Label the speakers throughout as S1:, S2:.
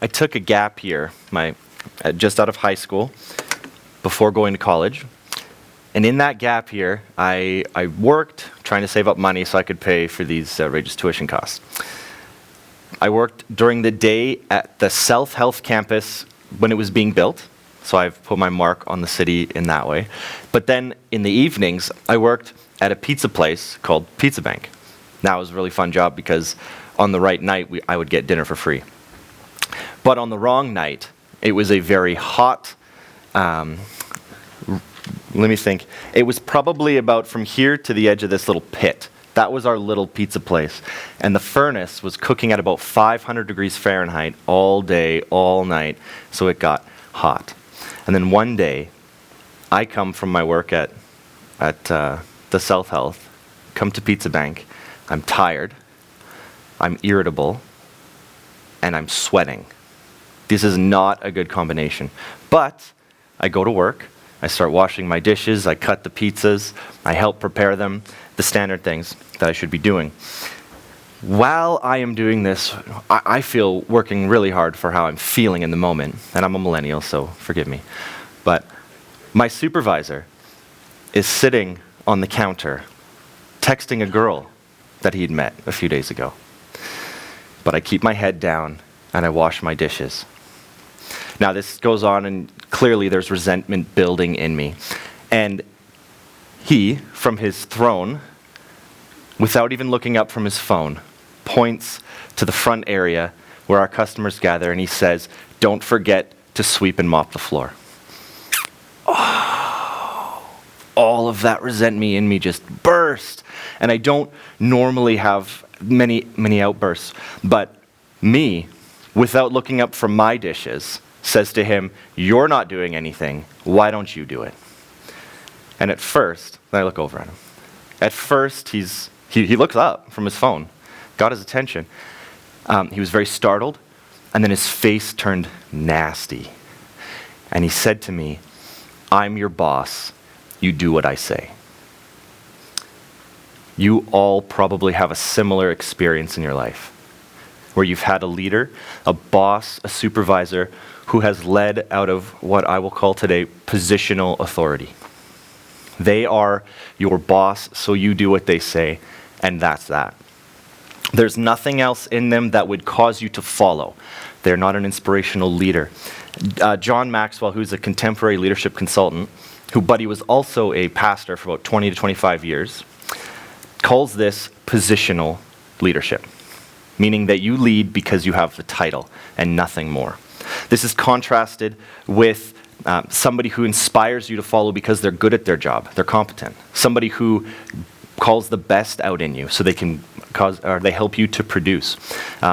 S1: took a gap year, just out of high school, before going to college. And in that gap year, I worked trying to save up money so I could pay for these outrageous tuition costs. I worked during the day at the South Health campus when it was being built, so I've put my mark on the city in that way. But then in the evenings, I worked at a pizza place called Pizza Bank. That was a really fun job because on the right night, I would get dinner for free. But on the wrong night, it was a very hot, let me think, it was probably about from here to the edge of this little pit. That was our little pizza place. And the furnace was cooking at about 500 degrees Fahrenheit all day, all night, so it got hot. And then one day, I come from my work at the South Health, come to Pizza Bank. I'm tired, I'm irritable, and I'm sweating. This is not a good combination. But I go to work, I start washing my dishes, I cut the pizzas, I help prepare them, the standard things that I should be doing. While I am doing this, I feel working really hard for how I'm feeling in the moment. And I'm a millennial, so forgive me. But my supervisor is sitting on the counter, texting a girl that he'd met a few days ago. But I keep my head down and I wash my dishes. Now this goes on and clearly there's resentment building in me. And he, from his throne, without even looking up from his phone, points to the front area where our customers gather and he says, "Don't forget to sweep and mop the floor." Oh, all of that resentment in me just burst. And I don't normally have many outbursts, but me, without looking up from my dishes, says to him, "You're not doing anything, why don't you do it?" And at first, I look over at him. At first, he looks up from his phone, got his attention. He was very startled, and then his face turned nasty. And he said to me, "I'm your boss, you do what I say." You all probably have a similar experience in your life, where you've had a leader, a boss, a supervisor, who has led out of what I will call today positional authority. They are your boss, so you do what they say, and that's that. There's nothing else in them that would cause you to follow. They're not an inspirational leader. John Maxwell, who's a contemporary leadership consultant, but he was also a pastor for about 20 to 25 years, calls this positional leadership, meaning that you lead because you have the title and nothing more. This is contrasted with somebody who inspires you to follow because they're good at their job, they're competent. Somebody who calls the best out in you so they can they help you to produce.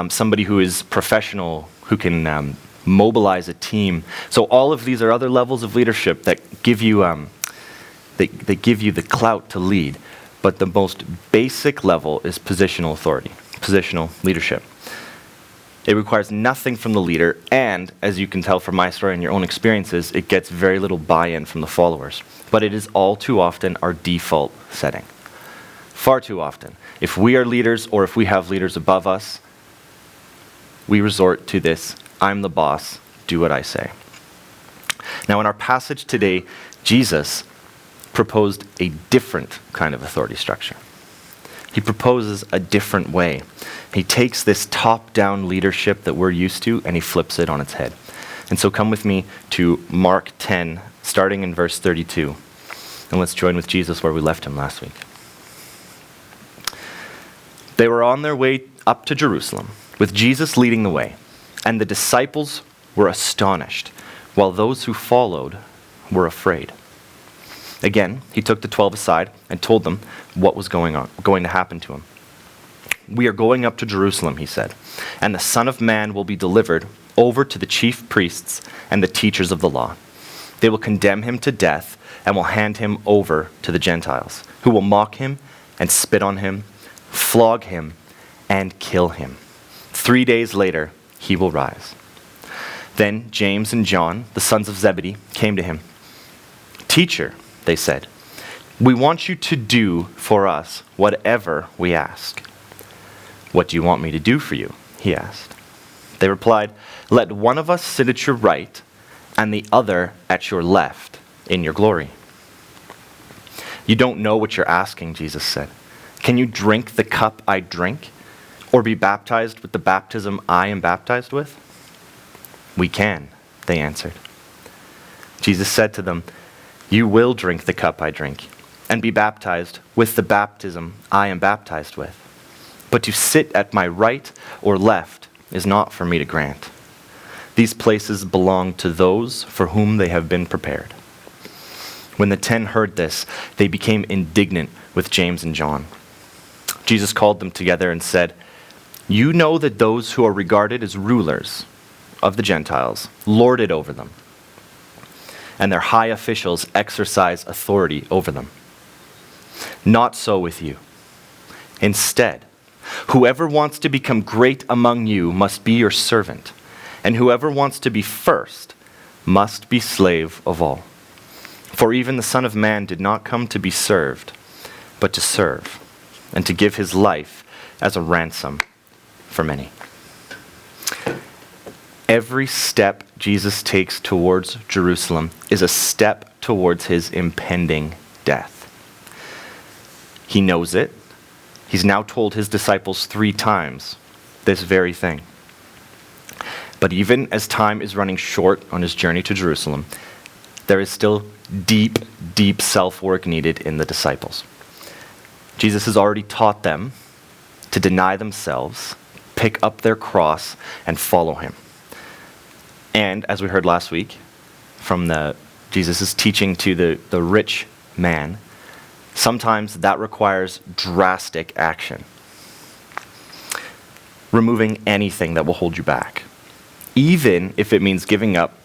S1: Somebody who is professional, who can mobilize a team. So all of these are other levels of leadership that give you they give you the clout to lead. But the most basic level is positional authority, positional leadership. It requires nothing from the leader, and as you can tell from my story and your own experiences, it gets very little buy-in from the followers. But it is all too often our default setting. Far too often. If we are leaders or if we have leaders above us, we resort to this, "I'm the boss, do what I say." Now in our passage today, Jesus proposed a different kind of authority structure. He proposes a different way. He takes this top-down leadership that we're used to and he flips it on its head. And so come with me to Mark 10, starting in verse 32. And let's join with Jesus where we left him last week. They were on their way up to Jerusalem, with Jesus leading the way, and the disciples were astonished, while those who followed were afraid. Again, he took the 12 aside and told them what was going to happen to him. "We are going up to Jerusalem," he said, "and the Son of Man will be delivered over to the chief priests and the teachers of the law. They will condemn him to death and will hand him over to the Gentiles, who will mock him and spit on him, flog him, and kill him. 3 days later, he will rise." Then James and John, the sons of Zebedee, came to him. "Teacher," they said, "we want you to do for us whatever we ask." "What do you want me to do for you?" he asked. They replied, "Let one of us sit at your right and the other at your left in your glory." "You don't know what you're asking," Jesus said. "Can you drink the cup I drink, or be baptized with the baptism I am baptized with?" "We can," they answered. Jesus said to them, "You will drink the cup I drink, and be baptized with the baptism I am baptized with. But to sit at my right or left is not for me to grant. These places belong to those for whom they have been prepared." When the 10 heard this, they became indignant with James and John. Jesus called them together and said, "You know that those who are regarded as rulers of the Gentiles lord it over them, and their high officials exercise authority over them. Not so with you. Instead, whoever wants to become great among you must be your servant, and whoever wants to be first must be slave of all. For even the Son of Man did not come to be served, but to serve, and to give his life as a ransom for many." Every step Jesus takes towards Jerusalem is a step towards his impending death. He knows it. He's now told his disciples 3 times this very thing. But even as time is running short on his journey to Jerusalem, there is still deep, deep self-work needed in the disciples. Jesus has already taught them to deny themselves, pick up their cross, and follow him. And as we heard last week from Jesus' teaching to the rich man, sometimes that requires drastic action. Removing anything that will hold you back, even if it means giving up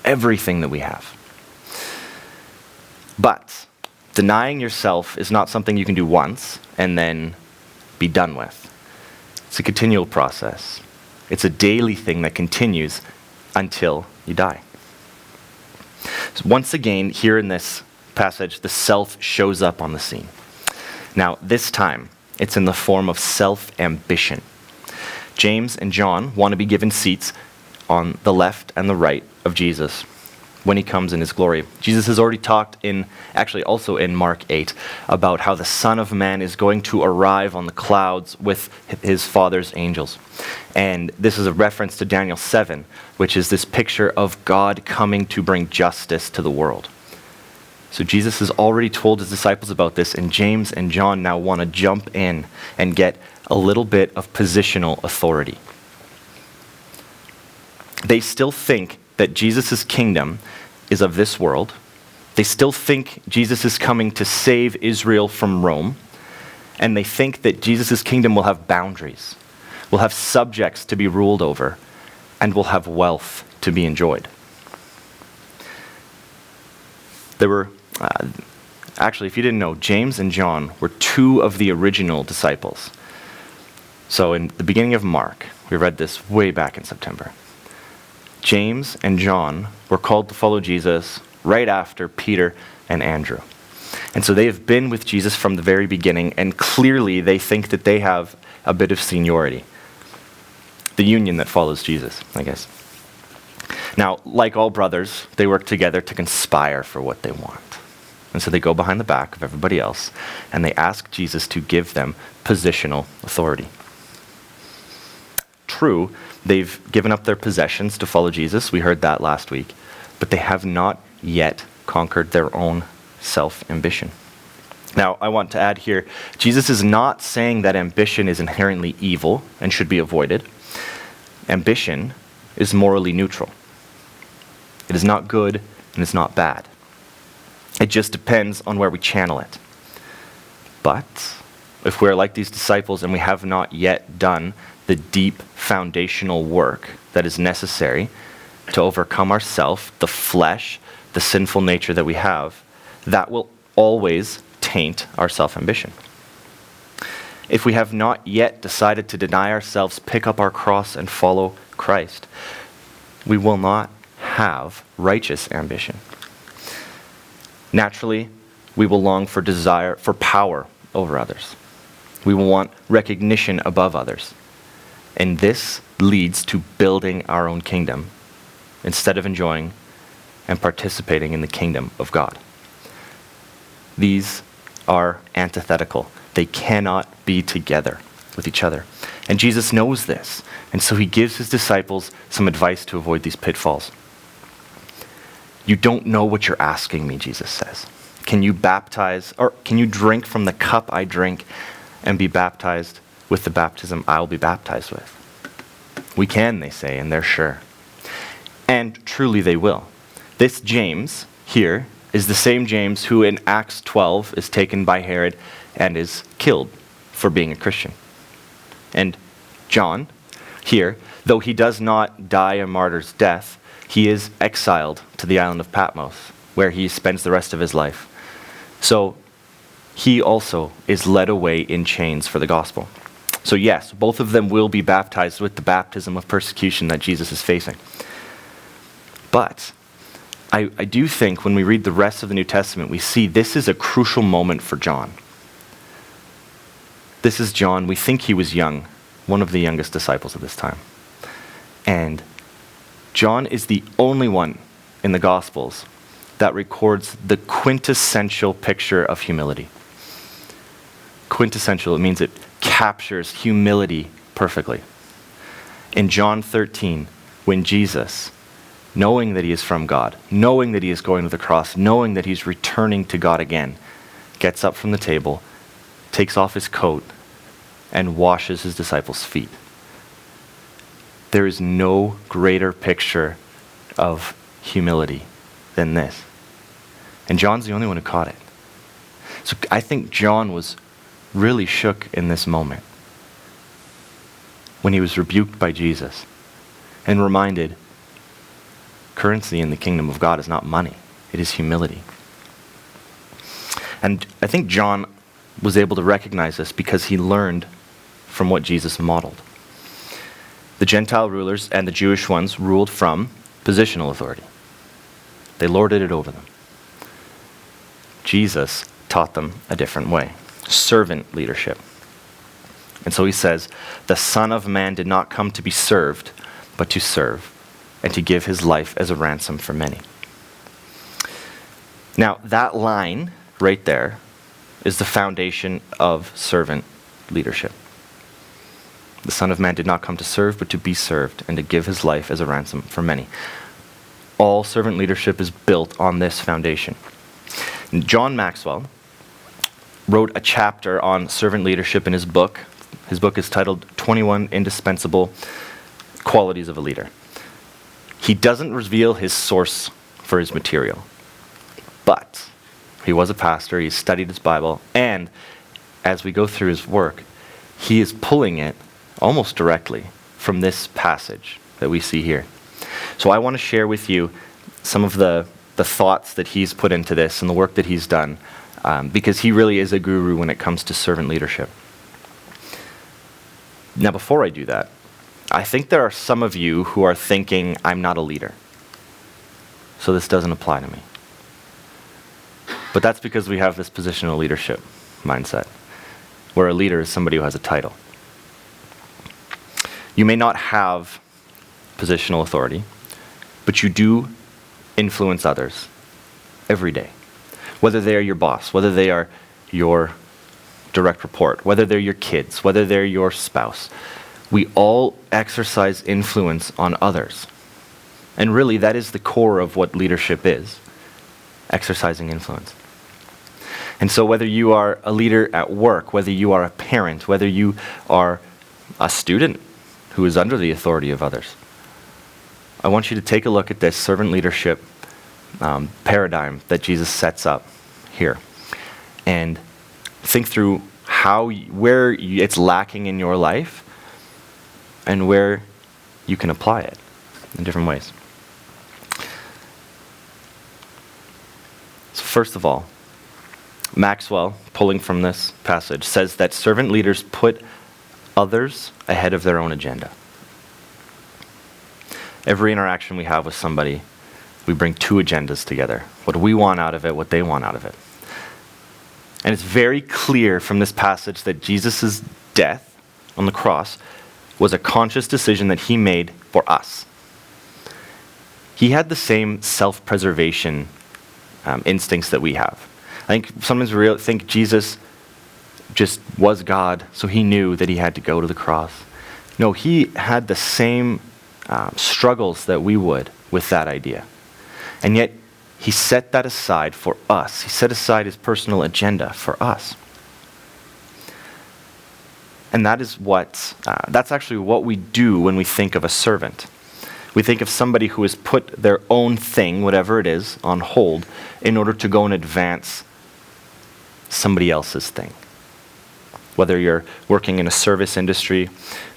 S1: everything that we have. But denying yourself is not something you can do once and then be done with. It's a continual process. It's a daily thing that continues until you die. So once again, here in this passage, the self shows up on the scene. Now, this time, it's in the form of self-ambition. James and John want to be given seats on the left and the right of Jesus when he comes in his glory. Jesus has already talked also in Mark 8, about how the Son of Man is going to arrive on the clouds with his Father's angels. And this is a reference to Daniel 7, which is this picture of God coming to bring justice to the world. So Jesus has already told his disciples about this, and James and John now want to jump in and get a little bit of positional authority. They still think that Jesus' kingdom is of this world. They still think Jesus is coming to save Israel from Rome. And they think that Jesus' kingdom will have boundaries, will have subjects to be ruled over, and will have wealth to be enjoyed. There were, actually, if you didn't know, James and John were 2 of the original disciples. So in the beginning of Mark, we read this way back in September. James and John were called to follow Jesus right after Peter and Andrew. And so they have been with Jesus from the very beginning, and clearly they think that they have a bit of seniority. The union that follows Jesus, I guess. Now, like all brothers, they work together to conspire for what they want. And so they go behind the back of everybody else, and they ask Jesus to give them positional authority. True, they've given up their possessions to follow Jesus. We heard that last week. But they have not yet conquered their own self-ambition. Now, I want to add here, Jesus is not saying that ambition is inherently evil and should be avoided. Ambition is morally neutral. It is not good and it's not bad. It just depends on where we channel it. But if we're like these disciples and we have not yet done the deep foundational work that is necessary to overcome ourself, the flesh, the sinful nature that we have, that will always taint our self-ambition. If we have not yet decided to deny ourselves, pick up our cross, and follow Christ, we will not have righteous ambition. Naturally, we will long for desire for power over others. We will want recognition above others. And this leads to building our own kingdom instead of enjoying and participating in the kingdom of God. These are antithetical. They cannot be together with each other. And Jesus knows this. And so he gives his disciples some advice to avoid these pitfalls. You don't know what you're asking me, Jesus says. Can you drink from the cup I drink and be baptized with the baptism I will be baptized with? We can, they say, and they're sure. And truly they will. This James here is the same James who in Acts 12 is taken by Herod and is killed for being a Christian. And John here, though he does not die a martyr's death, he is exiled to the island of Patmos, where he spends the rest of his life. So he also is led away in chains for the gospel. So yes, both of them will be baptized with the baptism of persecution that Jesus is facing. But I do think when we read the rest of the New Testament, we see this is a crucial moment for John. This is John. We think he was young, one of the youngest disciples of this time. And John is the only one in the Gospels that records the quintessential picture of humility. Quintessential, it means it captures humility perfectly. In John 13, when Jesus, knowing that he is from God, knowing that he is going to the cross, knowing that he's returning to God again, gets up from the table, takes off his coat, and washes his disciples' feet. There is no greater picture of humility than this. And John's the only one who caught it. So I think John was really shook in this moment when he was rebuked by Jesus and reminded, currency in the kingdom of God is not money, it is humility. And I think John was able to recognize this because he learned from what Jesus modeled. The Gentile rulers and the Jewish ones ruled from positional authority. They lorded it over them. Jesus taught them a different way, servant leadership. And so he says, the Son of Man did not come to be served, but to serve, and to give his life as a ransom for many. Now, that line right there is the foundation of servant leadership. The Son of Man did not come to serve, but to be served, and to give his life as a ransom for many. All servant leadership is built on this foundation. And John Maxwell wrote a chapter on servant leadership in his book. His book is titled 21 Indispensable Qualities of a Leader. He doesn't reveal his source for his material, but he was a pastor, he studied his Bible, and as we go through his work, he is pulling it almost directly from this passage that we see here. So I want to share with you some of the thoughts that he's put into this and the work that he's done, because he really is a guru when it comes to servant leadership. Now, before I do that, I think there are some of you who are thinking, I'm not a leader, so this doesn't apply to me. But that's because we have this positional leadership mindset, where a leader is somebody who has a title. You may not have positional authority, but you do influence others every day. Whether they are your boss, whether they are your direct report, whether they're your kids, whether they're your spouse, we all exercise influence on others. And really, that is the core of what leadership is, exercising influence. And so whether you are a leader at work, whether you are a parent, whether you are a student who is under the authority of others, I want you to take a look at this servant leadership paradigm that Jesus sets up here and think through where it's lacking in your life and where you can apply it in different ways. So first of all, Maxwell, pulling from this passage, says that servant leaders put others ahead of their own agenda. Every interaction we have with somebody, we bring two agendas together. What we want out of it, what they want out of it. And it's very clear from this passage that Jesus' death on the cross was a conscious decision that he made for us. He had the same self-preservation instincts that we have. I think sometimes we think Jesus just was God, so he knew that he had to go to the cross. No, he had the same struggles that we would with that idea. And yet, he set that aside for us. He set aside his personal agenda for us. And that's actually what we do when we think of a servant. We think of somebody who has put their own thing, whatever it is, on hold in order to go and advance somebody else's thing. Whether you're working in a service industry,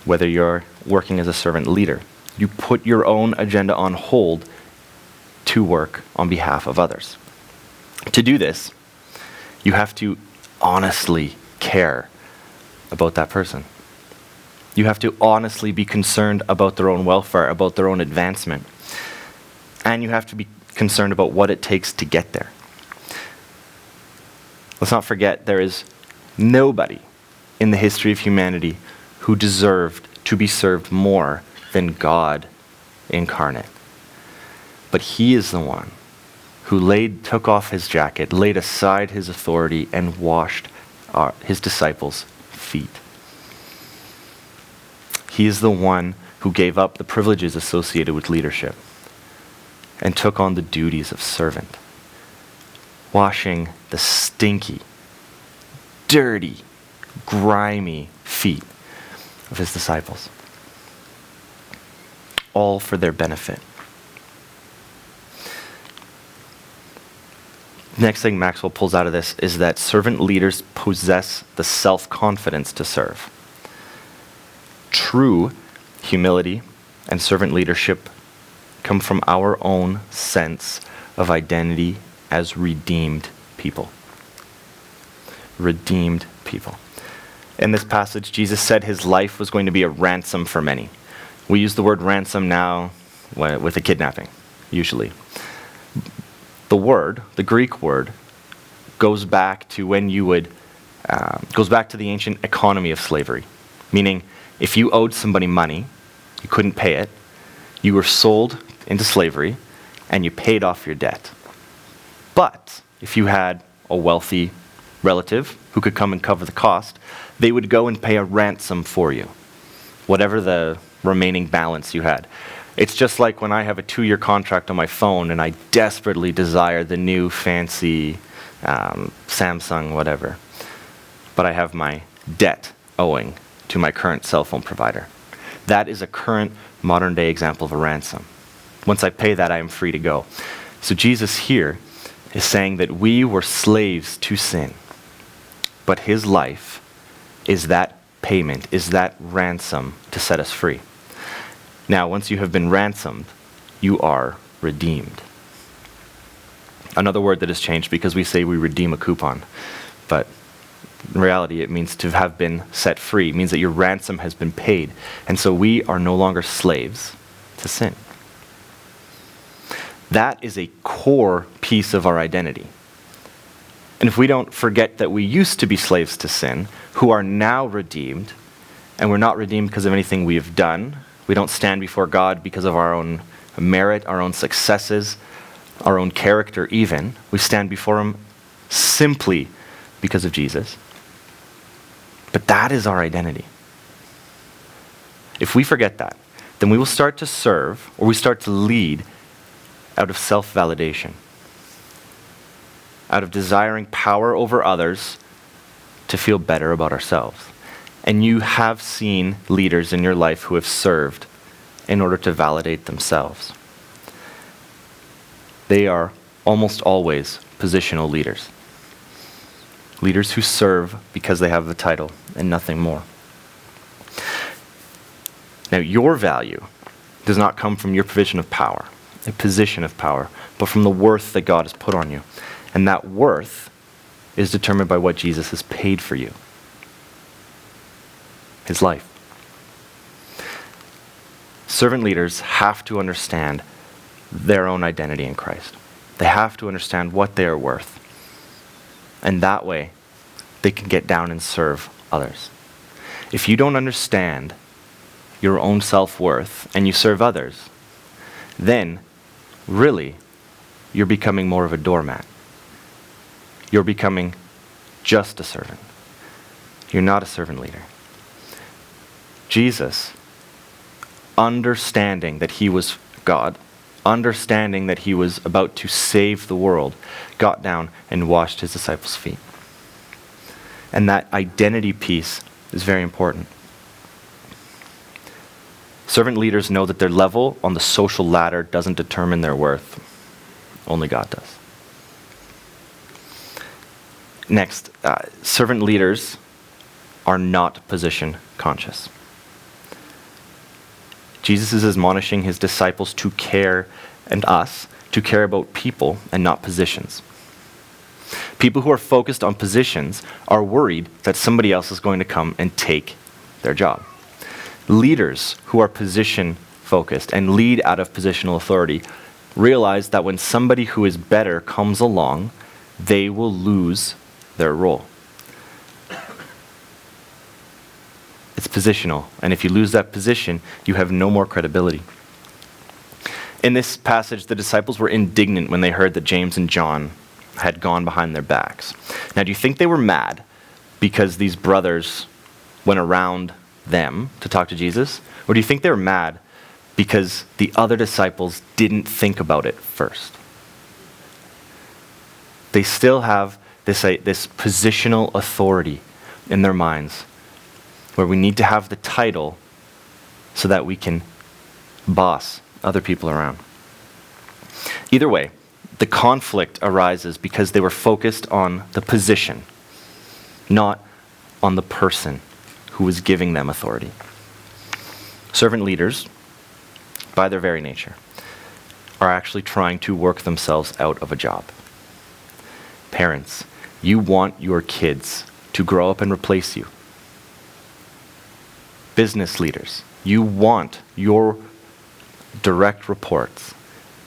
S1: whether you're working as a servant leader, you put your own agenda on hold to work on behalf of others. To do this, you have to honestly care about that person. You have to honestly be concerned about their own welfare, about their own advancement. And you have to be concerned about what it takes to get there. Let's not forget, there is nobody in the history of humanity who deserved to be served more than God incarnate. But he is the one who took off his jacket, laid aside his authority, and washed his disciples' feet. He is the one who gave up the privileges associated with leadership and took on the duties of servant, washing the stinky, dirty, grimy feet of his disciples, all for their benefit. Next thing Maxwell pulls out of this is that servant leaders possess the self-confidence to serve. True humility and servant leadership come from our own sense of identity as redeemed people. Redeemed people. In this passage, Jesus said his life was going to be a ransom for many. We use the word ransom now with a kidnapping, usually. The Greek word, goes back to goes back to the ancient economy of slavery, meaning if you owed somebody money, you couldn't pay it, you were sold into slavery, and you paid off your debt. But if you had a wealthy relative who could come and cover the cost, they would go and pay a ransom for you, whatever the remaining balance you had. It's just like when I have a 2-year contract on my phone and I desperately desire the new fancy Samsung whatever, but I have my debt owing to my current cell phone provider. That is a current modern day example of a ransom. Once I pay that, I am free to go. So Jesus here is saying that we were slaves to sin, but his life is that payment, is that ransom to set us free. Now, once you have been ransomed, you are redeemed. Another word that has changed because we say we redeem a coupon, but in reality, it means to have been set free. It means that your ransom has been paid. And so we are no longer slaves to sin. That is a core piece of our identity. And if we don't forget that we used to be slaves to sin, who are now redeemed, and we're not redeemed because of anything we have done, we don't stand before God because of our own merit, our own successes, our own character even. We stand before him simply because of Jesus. But that is our identity. If we forget that, then we will start to serve, or we start to lead out of self-validation, out of desiring power over others to feel better about ourselves. And you have seen leaders in your life who have served in order to validate themselves. They are almost always positional leaders. Leaders who serve because they have the title and nothing more. Now, your value does not come from your provision of power, a position of power, but from the worth that God has put on you. And that worth is determined by what Jesus has paid for you. His life. Servant leaders have to understand their own identity in Christ. They have to understand what they are worth. And that way, they can get down and serve others. If you don't understand your own self-worth and you serve others, then really you're becoming more of a doormat. You're becoming just a servant. You're not a servant leader. Jesus, understanding that he was God, understanding that he was about to save the world, got down and washed his disciples' feet. And that identity piece is very important. Servant leaders know that their level on the social ladder doesn't determine their worth. Only God does. Next, servant leaders are not position conscious. Jesus is admonishing his disciples to care, and us, to care about people and not positions. People who are focused on positions are worried that somebody else is going to come and take their job. Leaders who are position focused and lead out of positional authority realize that when somebody who is better comes along, they will lose their role. It's positional, and if you lose that position, you have no more credibility. In this passage, the disciples were indignant when they heard that James and John had gone behind their backs. Now, do you think they were mad because these brothers went around them to talk to Jesus? Or do you think they were mad because the other disciples didn't think about it first? They still have this positional authority in their minds where we need to have the title so that we can boss other people around. Either way, the conflict arises because they were focused on the position, not on the person who was giving them authority. Servant leaders, by their very nature, are actually trying to work themselves out of a job. Parents, you want your kids to grow up and replace you. Business leaders, you want your direct reports,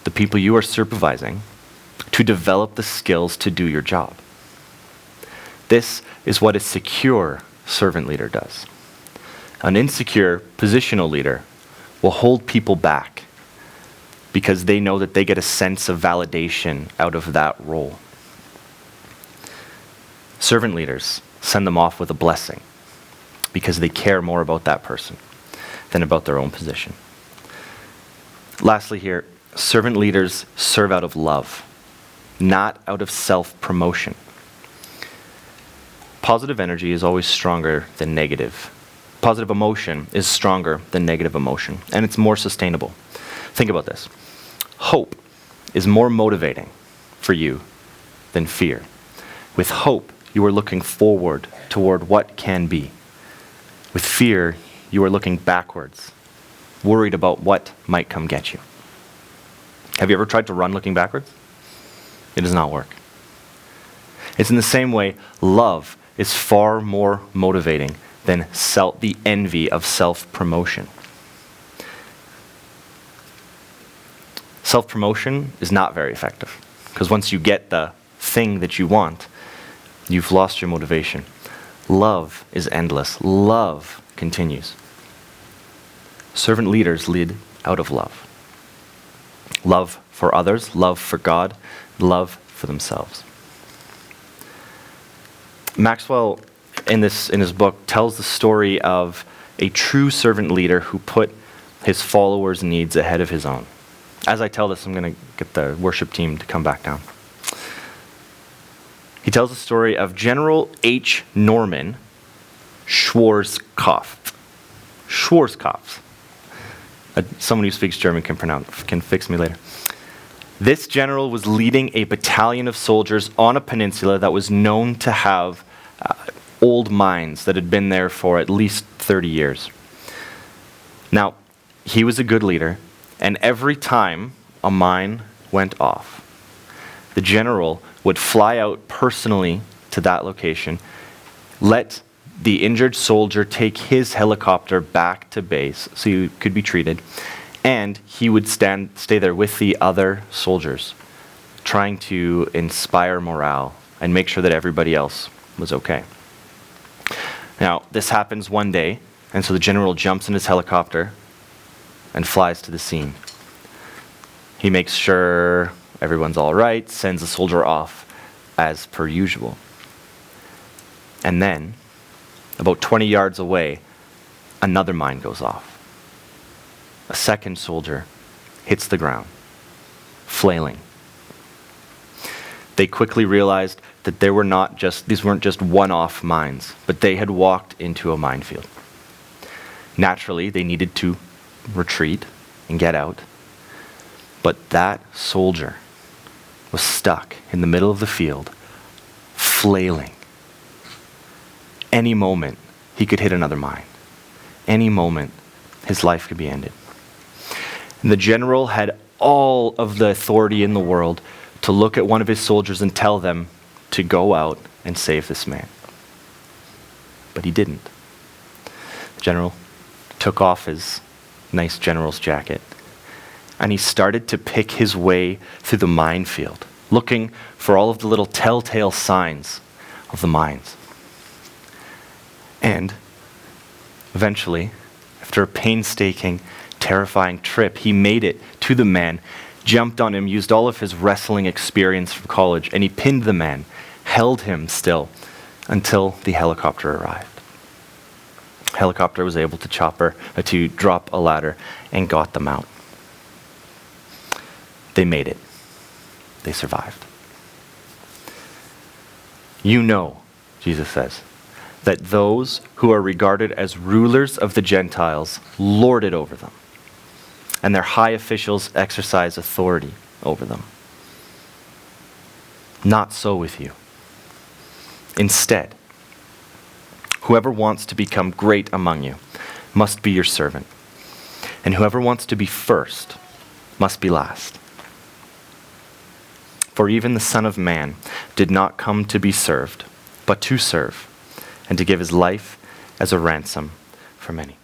S1: the people you are supervising, to develop the skills to do your job. This is what a secure servant leader does. An insecure positional leader will hold people back because they know that they get a sense of validation out of that role. Servant leaders send them off with a blessing because they care more about that person than about their own position. Lastly here, servant leaders serve out of love, not out of self-promotion. Positive energy is always stronger than negative. Positive emotion is stronger than negative emotion, and it's more sustainable. Think about this. Hope is more motivating for you than fear. With hope, you are looking forward toward what can be. With fear, you are looking backwards, worried about what might come get you. Have you ever tried to run looking backwards? It does not work. It's in the same way, love is far more motivating than the envy of self-promotion. Self-promotion is not very effective, because once you get the thing that you want, you've lost your motivation. Love is endless. Love continues. Servant leaders lead out of love. Love for others, love for God, love for themselves. Maxwell, in his book, tells the story of a true servant leader who put his followers' needs ahead of his own. As I tell this, I'm going to get the worship team to come back down. He tells the story of General H. Norman Schwarzkopf. Schwarzkopf. Someone who speaks German can fix me later. This general was leading a battalion of soldiers on a peninsula that was known to have old mines that had been there for at least 30 years. Now, he was a good leader, and every time a mine went off, the general would fly out personally to that location, let the injured soldier take his helicopter back to base so he could be treated, and he would stay there with the other soldiers, trying to inspire morale and make sure that everybody else was okay. Now, this happens one day, And so the general jumps in his helicopter and flies to the scene. He makes sure everyone's all right, sends the soldier off as per usual. And then, about 20 yards away, another mine goes off. A second soldier hits the ground, flailing. They quickly realized that these weren't just one-off mines, but they had walked into a minefield. Naturally, they needed to retreat and get out. But that soldier was stuck in the middle of the field, flailing. Any moment, he could hit another mine. Any moment, his life could be ended. And the general had all of the authority in the world to look at one of his soldiers and tell them to go out and save this man. But he didn't. The general took off his nice general's jacket, and he started to pick his way through the minefield, looking for all of the little telltale signs of the mines. And eventually, after a painstaking, terrifying trip, he made it to the man, jumped on him, used all of his wrestling experience from college, and he pinned the man, held him still until the helicopter arrived. Helicopter was able to drop a ladder and got them out. They made it. They survived. You know, Jesus says, that those who are regarded as rulers of the Gentiles lord it over them, and their high officials exercise authority over them. Not so with you. Instead, whoever wants to become great among you must be your servant, and whoever wants to be first must be last. For even the Son of Man did not come to be served, but to serve, and to give his life as a ransom for many.